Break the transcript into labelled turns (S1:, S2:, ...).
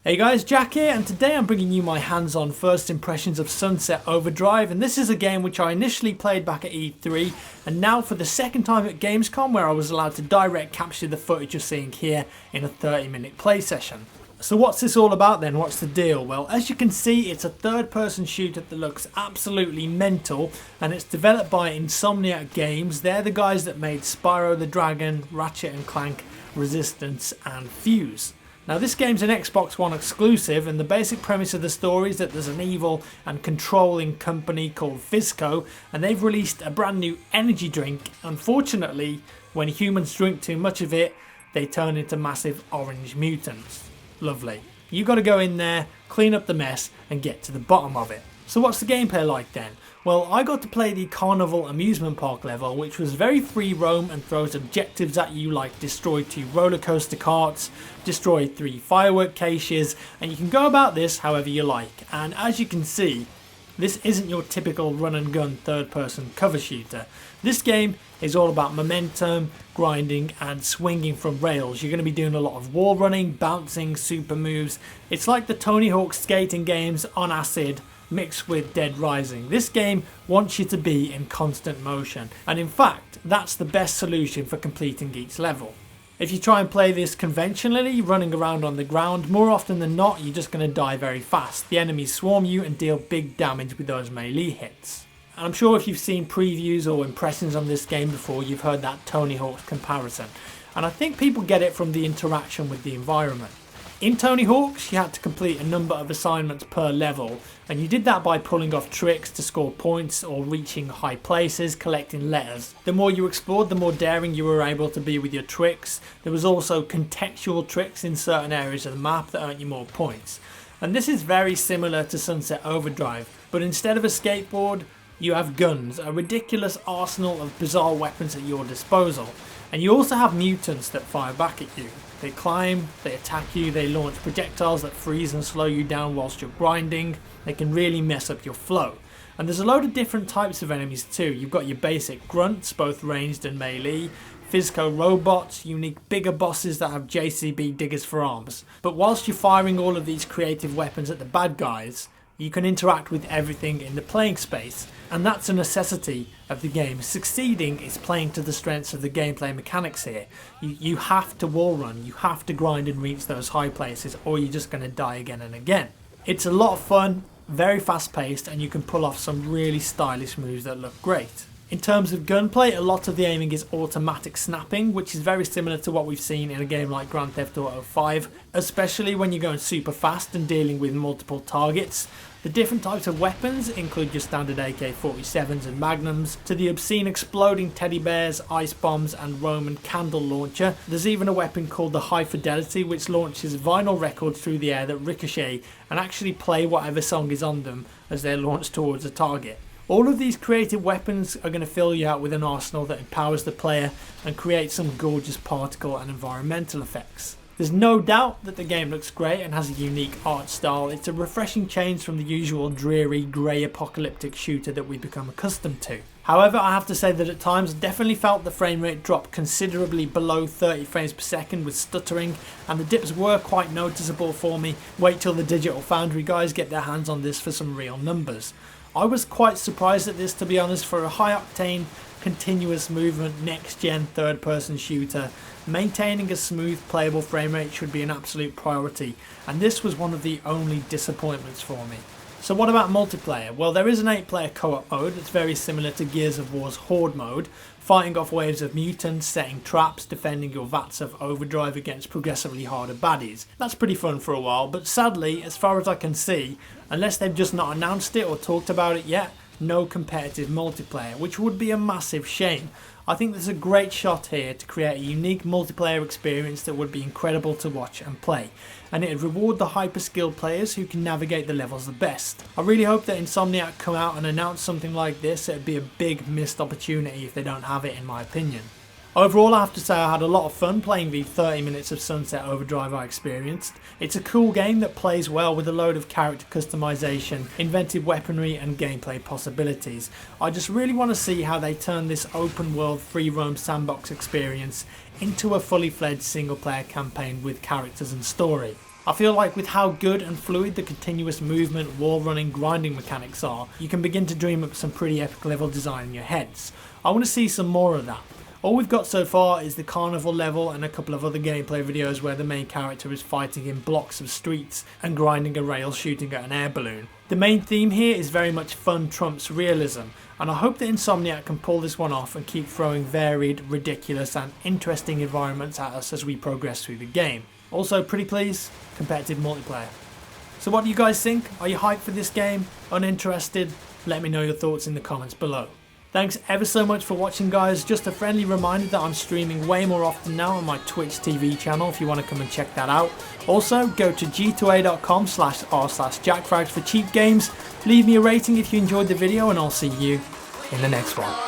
S1: Hey guys, Jack here, and today I'm bringing you my hands-on first impressions of Sunset Overdrive, and this is a game which I initially played back at E3 and now for the second time at Gamescom, where I was allowed to direct capture the footage you're seeing here in a 30-minute play session. So what's this all about then? What's the deal? Well, as you can see, it's a third-person shooter that looks absolutely mental, and it's developed by Insomniac Games. They're the guys that made Spyro the Dragon, Ratchet and Clank, Resistance and Fuse. Now this game's an Xbox One exclusive, and the basic premise of the story is that there's an evil and controlling company called Fizco, and they've released a brand new energy drink. Unfortunately, when humans drink too much of it, they turn into massive orange mutants. Lovely. You got to go in there, clean up the mess and get to the bottom of it. So what's the gameplay like then? Well, I got to play the Carnival amusement park level, which was very free roam and throws objectives at you like destroy 2 roller coaster carts, destroy 3 firework caches, and you can go about this however you like. And as you can see, this isn't your typical run and gun third person cover shooter. This game is all about momentum, grinding and swinging from rails. You're going to be doing a lot of wall running, bouncing, super moves. It's like the Tony Hawk skating games on acid mixed with Dead Rising. This game wants you to be in constant motion, and in fact that's the best solution for completing each level. If you try and play this conventionally, running around on the ground, more often than not you're just going to die very fast. The enemies swarm you and deal big damage with those melee hits. And I'm sure if you've seen previews or impressions on this game before, you've heard that Tony Hawk comparison, and I think people get it from the interaction with the environment. In Tony Hawk's, you had to complete a number of assignments per level, and you did that by pulling off tricks to score points or reaching high places, collecting letters. The more you explored, the more daring you were able to be with your tricks. There was also contextual tricks in certain areas of the map that earned you more points. And this is very similar to Sunset Overdrive, but instead of a skateboard, you have guns, a ridiculous arsenal of bizarre weapons at your disposal. And you also have mutants that fire back at you. They climb, they attack you, they launch projectiles that freeze and slow you down whilst you're grinding. They can really mess up your flow. And there's a load of different types of enemies too. You've got your basic grunts, both ranged and melee, Fizco robots, unique bigger bosses that have JCB diggers for arms. But whilst you're firing all of these creative weapons at the bad guys, you can interact with everything in the playing space, and that's a necessity of the game. Succeeding is playing to the strengths of the gameplay mechanics here. You have to wall run, you have to grind and reach those high places, or you're just going to die again and again. It's a lot of fun, very fast paced, and you can pull off some really stylish moves that look great. In terms of gunplay, a lot of the aiming is automatic snapping, which is very similar to what we've seen in a game like Grand Theft Auto 5, especially when you're going super fast and dealing with multiple targets. The different types of weapons include your standard AK-47s and Magnums, to the obscene exploding teddy bears, ice bombs and Roman candle launcher. There's even a weapon called the High Fidelity, which launches vinyl records through the air that ricochet and actually play whatever song is on them as they're launched towards a target. All of these creative weapons are going to fill you out with an arsenal that empowers the player and creates some gorgeous particle and environmental effects. There's no doubt that the game looks great and has a unique art style. It's a refreshing change from the usual dreary, grey apocalyptic shooter that we've become accustomed to. However, I have to say that at times I definitely felt the frame rate drop considerably below 30 frames per second with stuttering, and the dips were quite noticeable for me. Wait till the Digital Foundry guys get their hands on this for some real numbers. I was quite surprised at this, to be honest. For a high octane, continuous movement, next gen third person shooter, maintaining a smooth playable frame rate should be an absolute priority, and this was one of the only disappointments for me. So what about multiplayer? Well, there is an 8-player co-op mode that's very similar to Gears of War's Horde mode, fighting off waves of mutants, setting traps, defending your vats of overdrive against progressively harder baddies. That's pretty fun for a while, but sadly, as far as I can see, unless they've just not announced it or talked about it yet, no competitive multiplayer, which would be a massive shame. I think there's a great shot here to create a unique multiplayer experience that would be incredible to watch and play, and it'd reward the hyper-skilled players who can navigate the levels the best. I really hope that Insomniac come out and announce something like this. It'd be a big missed opportunity if they don't have it, in my opinion. Overall, I have to say I had a lot of fun playing the 30 minutes of Sunset Overdrive I experienced. It's a cool game that plays well with a load of character customization, inventive weaponry and gameplay possibilities. I just really want to see how they turn this open world free roam sandbox experience into a fully fledged single player campaign with characters and story. I feel like with how good and fluid the continuous movement, wall running, grinding mechanics are, you can begin to dream up some pretty epic level design in your heads. I want to see some more of that. All we've got so far is the carnival level and a couple of other gameplay videos where the main character is fighting in blocks of streets and grinding a rail shooting at an air balloon. The main theme here is very much fun trumps realism, and I hope that Insomniac can pull this one off and keep throwing varied, ridiculous and interesting environments at us as we progress through the game. Also, pretty please, competitive multiplayer. So what do you guys think? Are you hyped for this game? Uninterested? Let me know your thoughts in the comments below. Thanks ever so much for watching, guys. Just a friendly reminder that I'm streaming way more often now on my Twitch TV channel if you want to come and check that out. Also, go to g2a.com/r/jackfrags for cheap games. Leave me a rating if you enjoyed the video, and I'll see you in the next one.